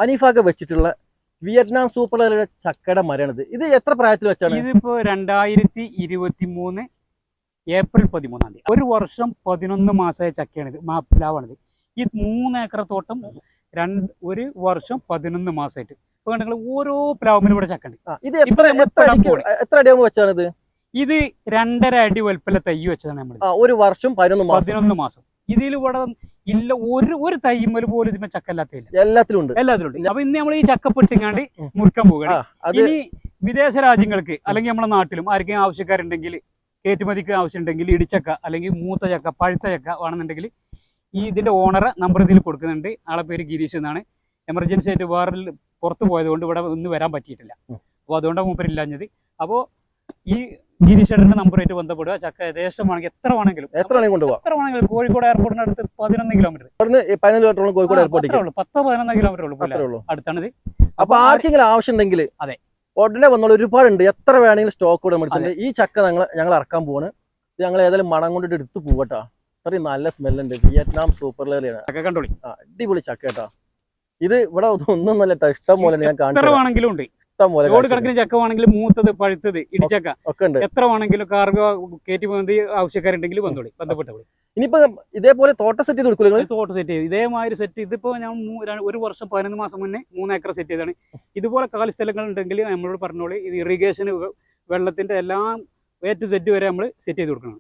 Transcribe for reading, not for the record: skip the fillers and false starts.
അനീഫാക്ക വെച്ചിട്ടുള്ള Vietnam super ചക്കയുടെ മരമാണിത്. ഇത് എത്ര പ്രായത്തിൽ വെച്ചാണ്? ഇതിപ്പോ 2023 ഏപ്രിൽ 13 ഒരു വർഷം 11 മാസമായ ചക്കയാണിത്, പ്ലാവാണിത്. ഈ 3 ഏക്കർ തോട്ടം ഒരു വർഷം 11 മാസമായിട്ട് ഇപ്പൊ നിങ്ങൾ ഓരോ പ്ലാവിലും ഇവിടെ ചക്ക ഉണ്ട്. ഇത് എത്ര അടിയാകുമ്പോൾ വെച്ചാണ് ഇത്? ഇത് 2.5 അടി വലുപ്പമുള്ള തൈ വെച്ചതാണ് നമ്മൾ. ഒരു വർഷം 11 മാസം. ഇതിൽ ഇവിടെ ഇല്ല ഒരു തൈമൽ പോലും ഇതിന് ചക്ക എല്ലാത്തിലും ഉണ്ട്. അപ്പൊ ഇന്ന് നമ്മൾ ഈ ചക്ക പൊട്ടിങ്ങാണ്ട് മുറിക്കാൻ പോവുകയാണ്. ഇനി വിദേശ രാജ്യങ്ങൾക്ക് അല്ലെങ്കിൽ നമ്മുടെ നാട്ടിലും ആർക്കെങ്കിലും ആവശ്യക്കാരുണ്ടെങ്കിൽ, കയറ്റുമതിക്ക് ആവശ്യമുണ്ടെങ്കിൽ ഇടിച്ചക്ക അല്ലെങ്കിൽ മൂത്ത ചക്ക, പഴുത്ത ചക്ക വേണമെന്നുണ്ടെങ്കിൽ ഇതിന്റെ ഓണറെ നമ്പർ ഇതിൽ കൊടുക്കുന്നുണ്ട്. ആളെ പേര് ഗിരീഷ് എന്നാണ്. എമർജൻസി ആയിട്ട് വേറെ പുറത്ത് പോയതുകൊണ്ട് ഇവിടെ ഒന്ന് വരാൻ പറ്റിയിട്ടില്ല. അപ്പോൾ അതുകൊണ്ടാണ് മൂപ്പരില്ലാഞ്ഞത്. അപ്പോൾ ഈ ഗിരീഷ് ചേട്ടന്റെ നമ്പറായിട്ട് ബന്ധപ്പെടുക. ചക്ക യഥേഷ്ടമാണെങ്കിൽ എത്ര വേണമെങ്കിലും കോഴിക്കോട് എയർപോർട്ടിന് അടുത്ത് 11 കിലോമീറ്റർ, 10-11 കിലോമീറ്റർ ഉള്ളൂ, അടുത്താണിത്. അപ്പൊ ആർക്കെങ്കിലും ആവശ്യം ഉണ്ടെങ്കിൽ അതെ ഉടനെ വന്നോളൂ. ഒരുപാടുണ്ട്, എത്ര വേണമെങ്കിലും സ്റ്റോക്ക് കൂടെ എടുത്തിട്ടുണ്ട്. ഈ ചക്ക ഞങ്ങൾ ഇറക്കാൻ പോവാണ്. ഞങ്ങൾ ഏതായാലും മണം കൊണ്ടിട്ട് എടുത്ത് പോകട്ടോ. അത്രയും നല്ല സ്മെല്ലുണ്ട്. വിയറ്റ്നാം സൂപ്പർ ലെയറാണ് ചക്ക. കണ്ടോളി, അടിപൊളി ചക്ക കേട്ടോ. ഇത് ഇവിടെ ഒന്നും നല്ല ഇഷ്ടം പോലെ ഞാൻ കാണിച്ചു. ലോഡ് കണക്കിന് ചക്ക വേണമെങ്കിലും മൂത്തത്, പഴുത്തത്, ഇടിച്ചക്ക ഒക്കെ ഉണ്ട്. എത്ര വേണമെങ്കിലും കാർഗോ കയറ്റി പോകുന്നത് ആവശ്യക്കാരുണ്ടെങ്കിൽ ബന്ധപ്പെട്ടോളി. ഇനിയിപ്പോ ഇതേപോലെ തോട്ടം സെറ്റ് ചെയ്ത് കൊടുക്കില്ല? തോട്ടം സെറ്റ് ചെയ്ത് ഇതേമാതിരി സെറ്റ്. ഇതിപ്പോ ഞാൻ ഒരു വർഷം 11 മാസം മുന്നേ 3 ഏക്കർ സെറ്റ് ചെയ്താണ്. ഇതുപോലെ കാലി സ്ഥലങ്ങൾ ഉണ്ടെങ്കിൽ നമ്മളോട് പറഞ്ഞോളി. ഇത് ഇറിഗേഷന്, വെള്ളത്തിന്റെ എല്ലാം A to Z വരെ നമ്മൾ സെറ്റ് ചെയ്ത് കൊടുക്കണം.